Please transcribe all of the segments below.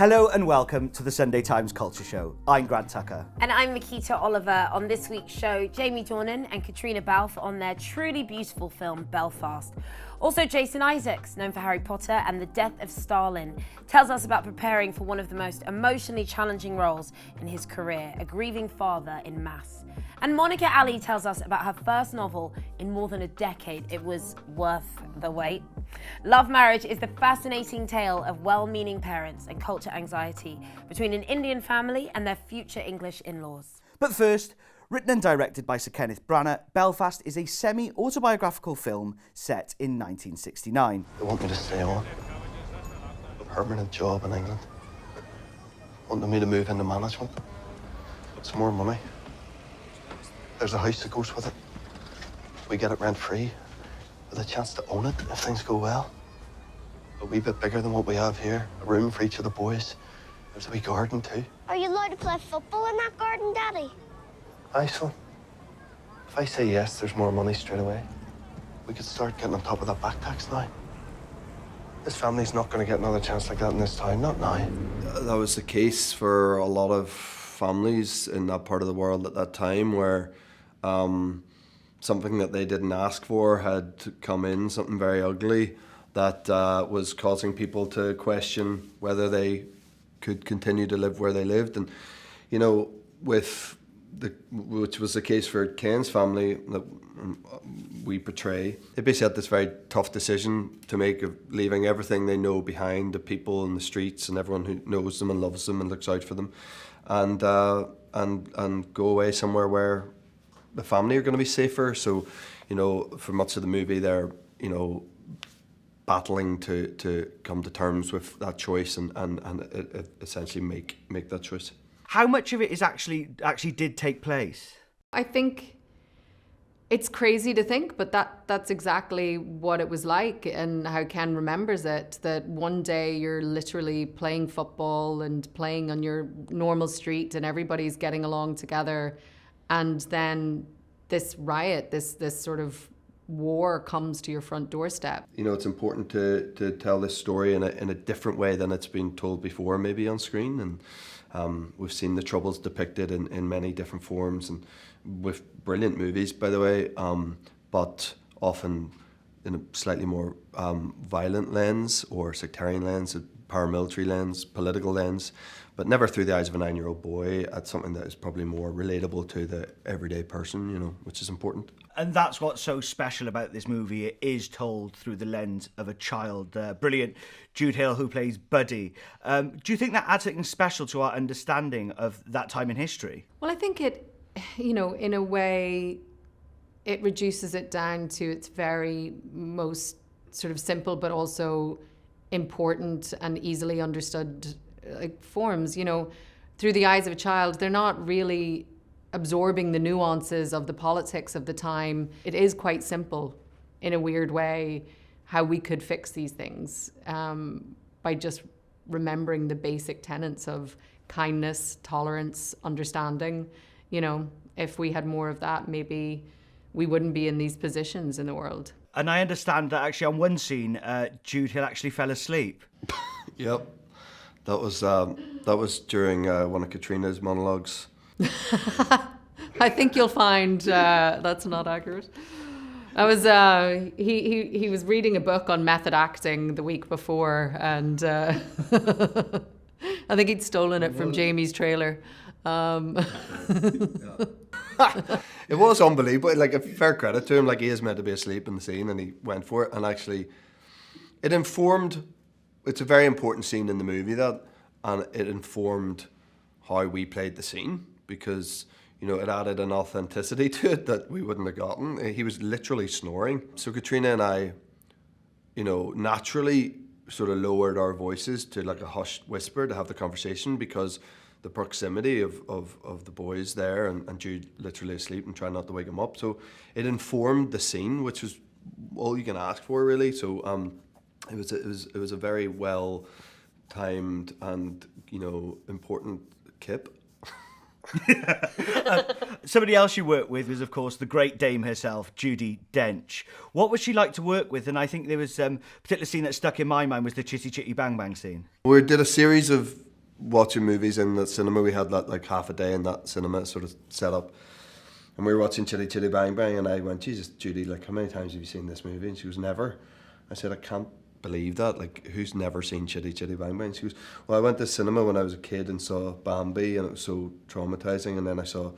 Hello and welcome to the Sunday Times Culture Show. I'm Grant Tucker. And I'm Makita Oliver. On this week's show, Jamie Dornan and Caitriona Balfe on their truly beautiful film, Belfast. Also, Jason Isaacs, known for Harry Potter and The Death of Stalin, tells us about preparing for one of the most emotionally challenging roles in his career, a grieving father in Mass. And Monica Ali tells us about her first novel in more than a decade. It was worth the wait. Love Marriage is the fascinating tale of well-meaning parents and culture anxiety between an Indian family and their future English in-laws. But first, written and directed by Sir Kenneth Branagh, Belfast is a semi-autobiographical film set in 1969. They want me to stay on. A permanent job in England. Wanting me to move into management. Some more money. There's a house that goes with it. We get it rent-free, with a chance to own it if things go well. A wee bit bigger than what we have here. A room for each of the boys. There's a wee garden too. Are you allowed to play football in that garden, Daddy? Aye, son. If I say yes, there's more money straight away. We could start getting on top of that back tax now. This family's not going to get another chance like that in this town, not now. That was the case for a lot of families in that part of the world at that time, where something that they didn't ask for had come in, something very ugly that was causing people to question whether they could continue to live where they lived. And, you know, which was the case for Ken's family that we portray, they basically had this very tough decision to make of leaving everything they know behind, the people in the streets and everyone who knows them and loves them and looks out for them, and go away somewhere where the family are going to be safer. So, you know, for much of the movie, they're, you know, battling to come to terms with that choice and essentially make that choice. How much of it is actually did take place? I think it's crazy to think, but that's exactly what it was like and how Ken remembers it, that one day you're literally playing football and playing on your normal street and everybody's getting along together, and then this riot, this sort of war comes to your front doorstep. You know, it's important to tell this story in a different way than it's been told before, maybe on screen. And we've seen the Troubles depicted in many different forms and with brilliant movies, by the way, but often in a slightly more violent lens or sectarian lens, a paramilitary lens, political lens, but never through the eyes of a 9-year-old boy at something that is probably more relatable to the everyday person, you know, which is important. And that's what's so special about this movie. It is told through the lens of a child. Brilliant Jude Hill, who plays Buddy. Do you think that adds something special to our understanding of that time in history? Well, I think it, you know, in a way, it reduces it down to its very most sort of simple but also important and easily understood forms. You know, through the eyes of a child, they're not really absorbing the nuances of the politics of the time. It is quite simple in a weird way how we could fix these things by just remembering the basic tenets of kindness, tolerance, understanding. You know, if we had more of that, maybe we wouldn't be in these positions in the world. And I understand that actually on one scene, Jude Hill actually fell asleep. Yep, that was during one of Caitriona's monologues. I think you'll find that's not accurate. I was he was reading a book on method acting the week before, and I think he'd stolen it from Jamie's trailer. It was unbelievable. Like, a fair credit to him. Like, he is meant to be asleep in the scene, and he went for it. And actually, it informed. It's a very important scene in the movie, and it informed how we played the scene, because, you know, it added an authenticity to it that we wouldn't have gotten. He was literally snoring. So Caitriona and I, you know, naturally sort of lowered our voices to like a hushed whisper to have the conversation, because the proximity of the boys there and Jude literally asleep and trying not to wake him up. So it informed the scene, which was all you can ask for, really. So it was a very well timed and, you know, important kip. Somebody else you worked with was, of course, the great dame herself, Judi Dench. What was she like to work with? And I think there was a particular scene that stuck in my mind was the Chitty Chitty Bang Bang scene. We did a series of watching movies in the cinema. We had that like half a day in that cinema sort of set up. And we were watching Chitty Chitty Bang Bang, and I went, Jesus, Judy, like, how many times have you seen this movie? And she goes, never. I said, I can't believe that. Like, who's never seen Chitty Chitty Bang Bang? She goes, well, I went to cinema when I was a kid and saw Bambi, and it was so traumatising. And then I saw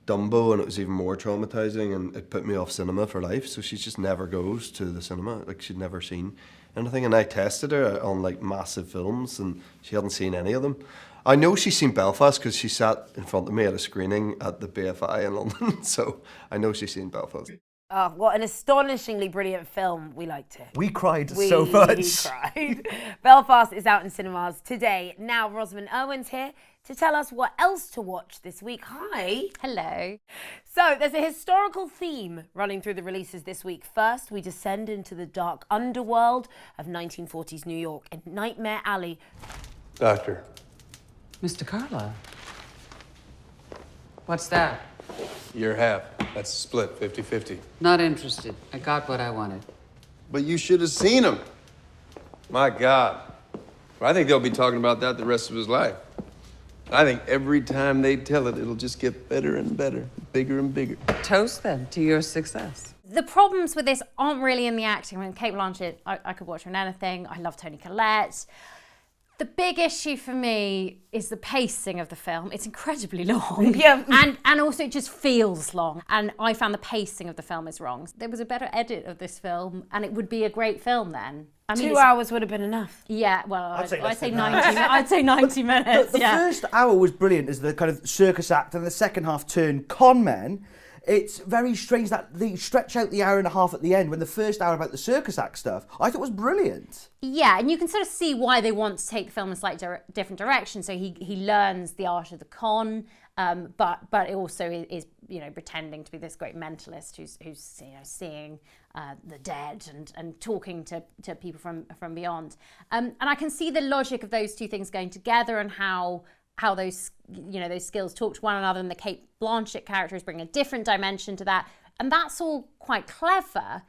Dumbo, and it was even more traumatising, and it put me off cinema for life. So she just never goes to the cinema. Like, she'd never seen anything. And I tested her on, like, massive films, and she hadn't seen any of them. I know she's seen Belfast because she sat in front of me at a screening at the BFI in London, so I know she's seen Belfast. Oh, what an astonishingly brilliant film. We liked it. We cried so much. We cried. Belfast is out in cinemas today. Now Rosamund Irwin's here to tell us what else to watch this week. Hi. Hello. So there's a historical theme running through the releases this week. First, we descend into the dark underworld of 1940s New York in Nightmare Alley. Doctor. Mr. Carlyle. What's that? Your half. That's split, 50-50. Not interested. I got what I wanted. But you should have seen him. My God. Well, I think they'll be talking about that the rest of his life. I think every time they tell it, it'll just get better and better, bigger and bigger. Toast them to your success. The problems with this aren't really in the acting. I mean, Kate Blanchett, I could watch her in anything. I love Toni Collette. The big issue for me is the pacing of the film. It's incredibly long. Yeah. And also it just feels long. And I found the pacing of the film is wrong. There was a better edit of this film and it would be a great film then. I mean, 2 hours would have been enough. Yeah, well, I'd say I'd say less 90. I'd say 90 minutes. The yeah. first hour was brilliant as the kind of circus act, and the second half turned con men. It's very strange that they stretch out the hour and a half at the end when the first hour about the circus act stuff I thought was brilliant. Yeah, and you can sort of see why they want to take the film in a slightly different direction. So he learns the art of the con, but it also is pretending to be this great mentalist who's seeing the dead and talking to people from beyond. And I can see the logic of those two things going together and how those skills talk to one another, and the Kate Blanchett character is bringing a different dimension to that, and that's all quite clever.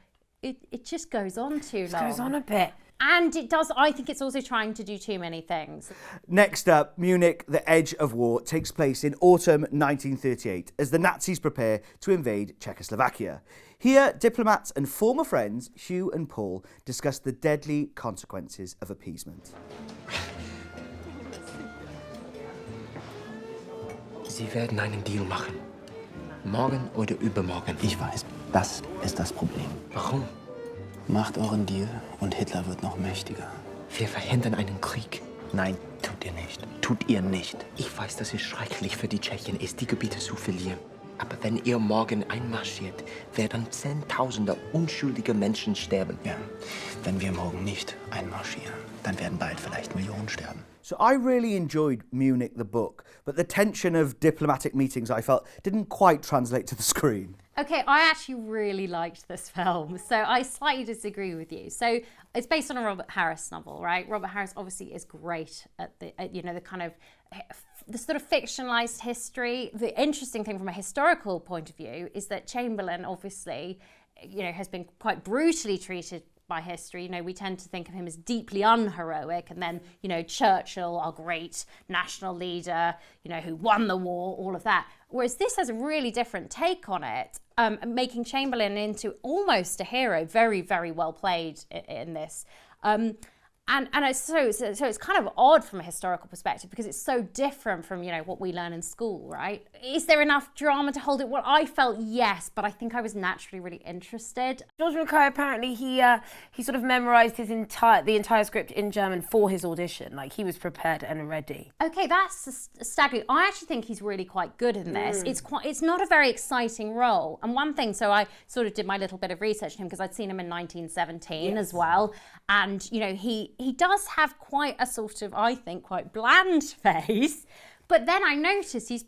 It just goes on too long. It goes on a bit. And it does. I think it's also trying to do too many things. Next up, Munich, the Edge of War takes place in autumn 1938 as the Nazis prepare to invade Czechoslovakia. Here, diplomats and former friends Hugh and Paul discuss the deadly consequences of appeasement. Sie werden einen Deal machen. Morgen oder übermorgen. Ich weiß, das ist das Problem. Warum? Macht euren Deal und Hitler wird noch mächtiger. Wir verhindern einen Krieg. Nein, tut ihr nicht. Tut ihr nicht. Ich weiß, dass es schrecklich für die Tschechen ist, die Gebiete zu verlieren. Aber wenn ihr morgen einmarschiert, werden Zehntausende unschuldige Menschen sterben. Ja, wenn wir morgen nicht einmarschieren, dann werden bald vielleicht Millionen sterben. So I really enjoyed Munich, the book, but the tension of diplomatic meetings I felt didn't quite translate to the screen. Okay, I actually really liked this film, so I slightly disagree with you. So it's based on a Robert Harris novel, right? Robert Harris obviously is great at the kind of the sort of fictionalized history. The interesting thing from a historical point of view is that Chamberlain obviously, has been quite brutally treated by history. We tend to think of him as deeply unheroic, and then, Churchill, our great national leader, who won the war, all of that. Whereas this has a really different take on it, making Chamberlain into almost a hero, very, very well played in this. And so it's kind of odd from a historical perspective because it's so different from, what we learn in school, right? Is there enough drama to hold it? Well, I felt yes, but I think I was naturally really interested. George Mackay, apparently he sort of memorised the entire script in German for his audition. Like, he was prepared and ready. Okay, that's staggering. I actually think he's really quite good in this. It's not a very exciting role. And one thing, so I sort of did my little bit of research on him because I'd seen him in 1917 as well. And, he does have quite a sort of, I think, quite bland face. But then I noticed he's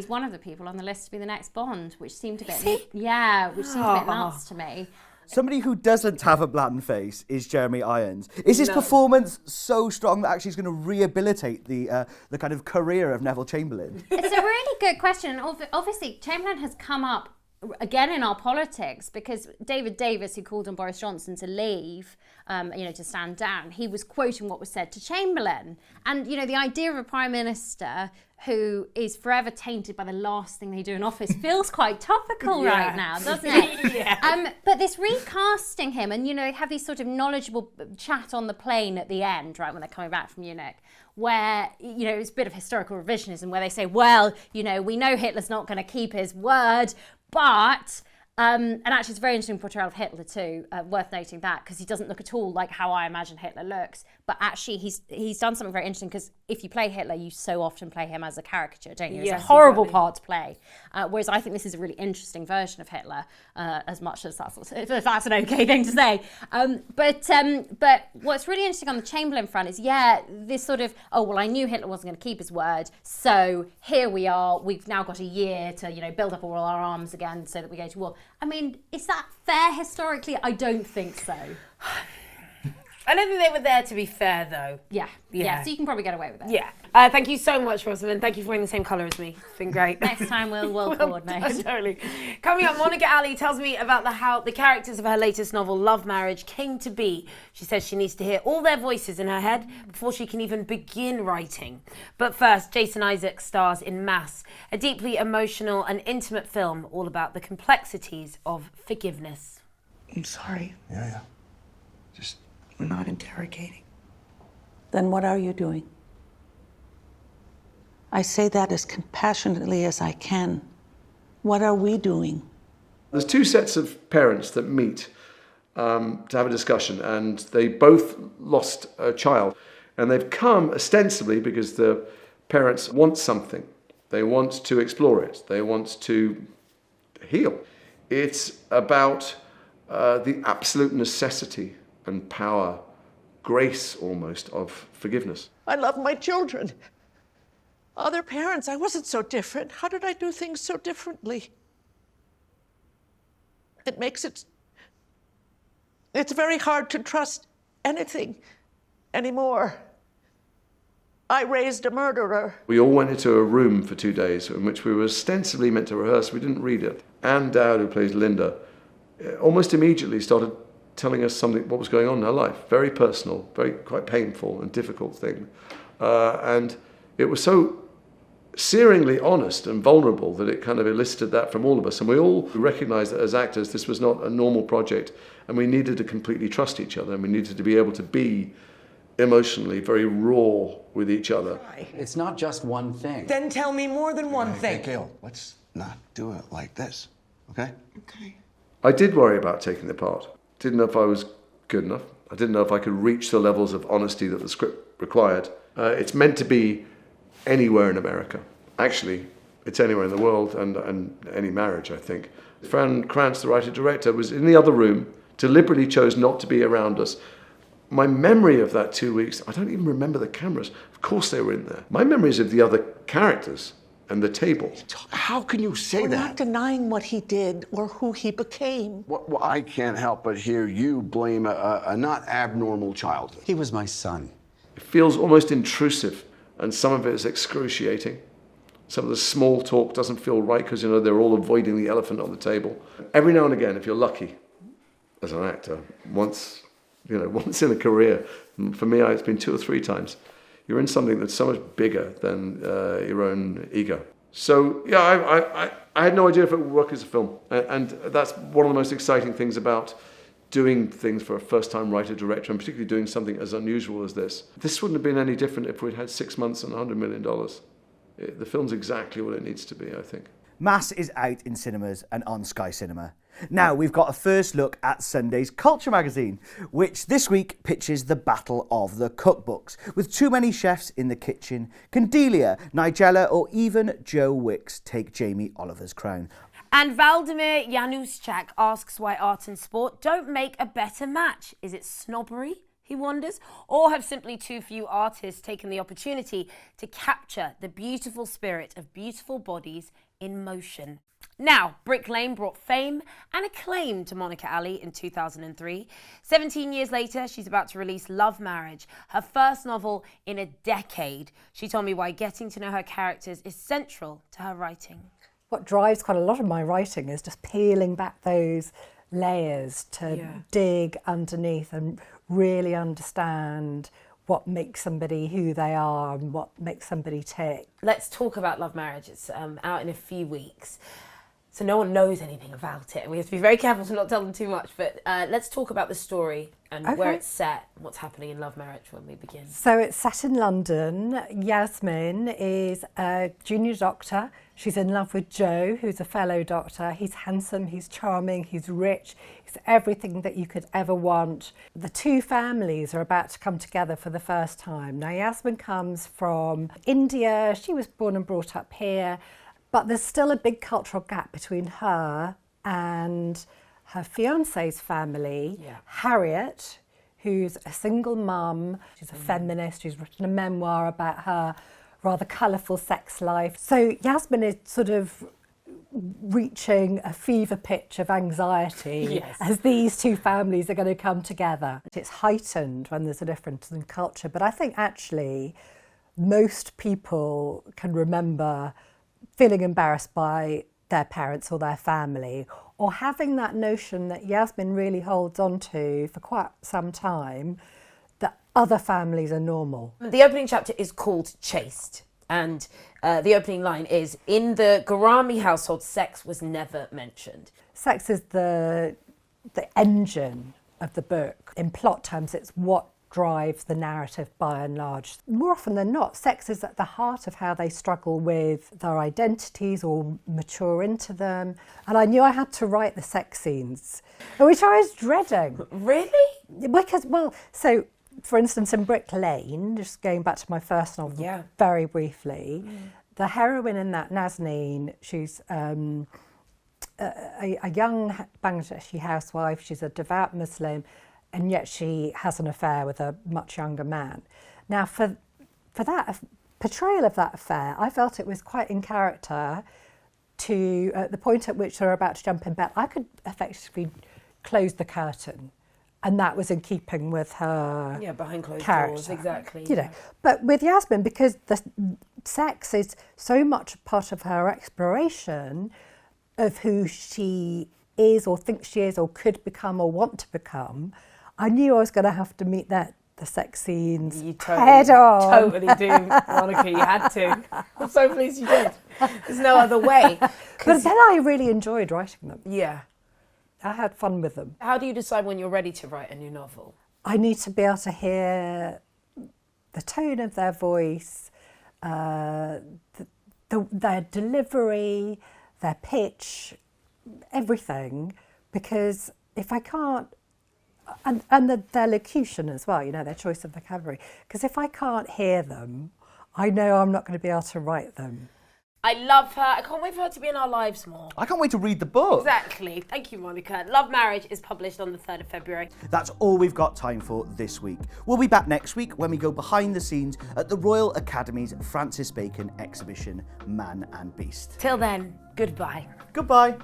one of the people on the list to be the next Bond, which seemed a bit, which seemed a bit nuts to me. Somebody who doesn't have a bland face is Jeremy Irons. Is his performance so strong that actually he's going to rehabilitate the kind of career of Neville Chamberlain? It's a really good question. And obviously, Chamberlain has come up again in our politics, because David Davis, who called on Boris Johnson to leave, to stand down, he was quoting what was said to Chamberlain. And, the idea of a prime minister who is forever tainted by the last thing they do in office feels quite topical right now, doesn't it? Yeah. But this recasting him, and, they have these sort of knowledgeable chat on the plane at the end, right, when they're coming back from Munich, where, it's a bit of historical revisionism, where they say, well, we know Hitler's not going to keep his word, but... and actually, it's a very interesting portrayal of Hitler too. Worth noting that, because he doesn't look at all like how I imagine Hitler looks. But actually, he's done something very interesting, because if you play Hitler, you so often play him as a caricature, don't you? It's a horrible part to play. Whereas I think this is a really interesting version of Hitler, as much as if that's an okay thing to say. But what's really interesting on the Chamberlain front is, this sort of, I knew Hitler wasn't going to keep his word, so here we are. We've now got a year to build up all our arms again so that we go to war. I mean, is that fair historically? I don't think so. I don't think they were there to be fair, though. Yeah, so you can probably get away with it. Yeah. Thank you so much, Rosalind. Thank you for wearing the same colour as me. It's been great. Next time we'll coordinate. Totally. Coming up, Monica Ali tells me about how the characters of her latest novel, Love Marriage, came to be. She says she needs to hear all their voices in her head before she can even begin writing. But first, Jason Isaacs stars in Mass, a deeply emotional and intimate film all about the complexities of forgiveness. I'm sorry. Yeah. Just... We're not interrogating. Then what are you doing? I say that as compassionately as I can. What are we doing? There's two sets of parents that meet to have a discussion, and they both lost a child. And they've come ostensibly because the parents want something. They want to explore it. They want to heal. It's about the absolute necessity and power, grace almost, of forgiveness. I love my children. Other parents, I wasn't so different. How did I do things so differently? It makes it's very hard to trust anything anymore. I raised a murderer. We all went into a room for 2 days in which we were ostensibly meant to rehearse. We didn't read it. Anne Dowd, who plays Linda, almost immediately started telling us what was going on in her life. Very personal, quite painful and difficult thing. And it was so searingly honest and vulnerable that it kind of elicited that from all of us. And we all recognized that as actors, this was not a normal project, and we needed to completely trust each other, and we needed to be able to be emotionally very raw with each other. It's not just one thing. Then tell me more than one thing. Hey, Gail, let's not do it like this, okay? Okay. I did worry about taking the part. Didn't know if I was good enough. I didn't know if I could reach the levels of honesty that the script required. It's meant to be anywhere in America. Actually, it's anywhere in the world and any marriage, I think. Fran Krantz, the writer-director, was in the other room, deliberately chose not to be around us. My memory of that 2 weeks, I don't even remember the cameras. Of course they were in there. My memories of the other characters and the table. How can you say We're that? not denying what he did or who he became. Well, I can't help but hear you blame a not abnormal childhood. He was my son. It feels almost intrusive, and some of it is excruciating. Some of the small talk doesn't feel right because, they're all avoiding the elephant on the table. Every now and again, if you're lucky, as an actor, once in a career, for me, it's been 2 or 3 times, you're in something that's so much bigger than your own ego. So, I had no idea if it would work as a film. And that's one of the most exciting things about doing things for a first-time writer-director, and particularly doing something as unusual as this. This wouldn't have been any different if we'd had 6 months and $100 million. The film's exactly what it needs to be, I think. Mass is out in cinemas and on Sky Cinema. Now we've got a first look at Sunday's Culture magazine, which this week pitches the battle of the cookbooks. With too many chefs in the kitchen, can Delia, Nigella or even Joe Wicks take Jamie Oliver's crown? And Valdemir Januszczak asks why art and sport don't make a better match. Is it snobbery, he wonders, or have simply too few artists taken the opportunity to capture the beautiful spirit of beautiful bodies in motion? Now, Brick Lane brought fame and acclaim to Monica Ali in 2003. 17 years later, she's about to release Love Marriage, her first novel in a decade. She told me why getting to know her characters is central to her writing. what drives quite a lot of my writing is just peeling back those layers to dig underneath and really understand what makes somebody who they are and what makes somebody tick. Let's talk about Love Marriage. It's out in a few weeks, so no one knows anything about it. We have to be very careful to not tell them too much, but let's talk about the story and where it's set, what's happening in Love Marriage when we begin. So it's set in London. Yasmin is a junior doctor. She's in love with Joe, who's a fellow doctor. He's handsome, he's charming, he's rich, he's everything that you could ever want. The two families are about to come together for the first time. Now, Yasmin comes from India. She was born and brought up here, but there's still a big cultural gap between her and her fiancé's family, Harriet, who's a single mum. She's a feminist. She's written a memoir about her rather colourful sex life. So Yasmin is sort of reaching a fever pitch of anxiety as these two families are going to come together. It's heightened when there's a difference in culture, but I think actually most people can remember feeling embarrassed by their parents or their family, or having that notion that Yasmin really holds on to for quite some time, that other families are normal. The opening chapter is called Chaste, and the opening line is, in the Garami household, sex was never mentioned. Sex is the engine of the book. In plot terms, it's what drives the narrative by and large. More often than not, sex is at the heart of how they struggle with their identities or mature into them. And I knew I had to write the sex scenes, which I was dreading. Really? Because, well, so for instance, in Brick Lane, just going back to my first novel very briefly, the heroine in that, Nazneen, she's a young Bangladeshi housewife. She's a devout Muslim, and yet she has an affair with a much younger man. Now, for that portrayal of that affair, I felt it was quite in character to, at the point at which they're about to jump in bed, I could effectively close the curtain. And that was in keeping with her behind closed character. doors, exactly. You know, but with Yasmin, because the sex is so much a part of her exploration of who she is or thinks she is or could become or want to become, I knew I was going to have to meet the sex scenes head on. Totally do, Monica, you had to. I'm so pleased you did. There's no other way. But then I really enjoyed writing them. Yeah. I had fun with them. How do you decide when you're ready to write a new novel? I need to be able to hear the tone of their voice, their delivery, their pitch, everything, because if I can't, and their locution as well, you know, their choice of vocabulary, because if I can't hear them, I know I'm not going to be able to write them. I love her. I can't wait for her to be in our lives more. I can't wait to read the book. Exactly. Thank you, Monica. Love Marriage is published on the 3rd of February. That's all we've got time for this week. We'll be back next week when we go behind the scenes at the Royal Academy's Francis Bacon exhibition, Man and Beast. Till then, goodbye. Goodbye.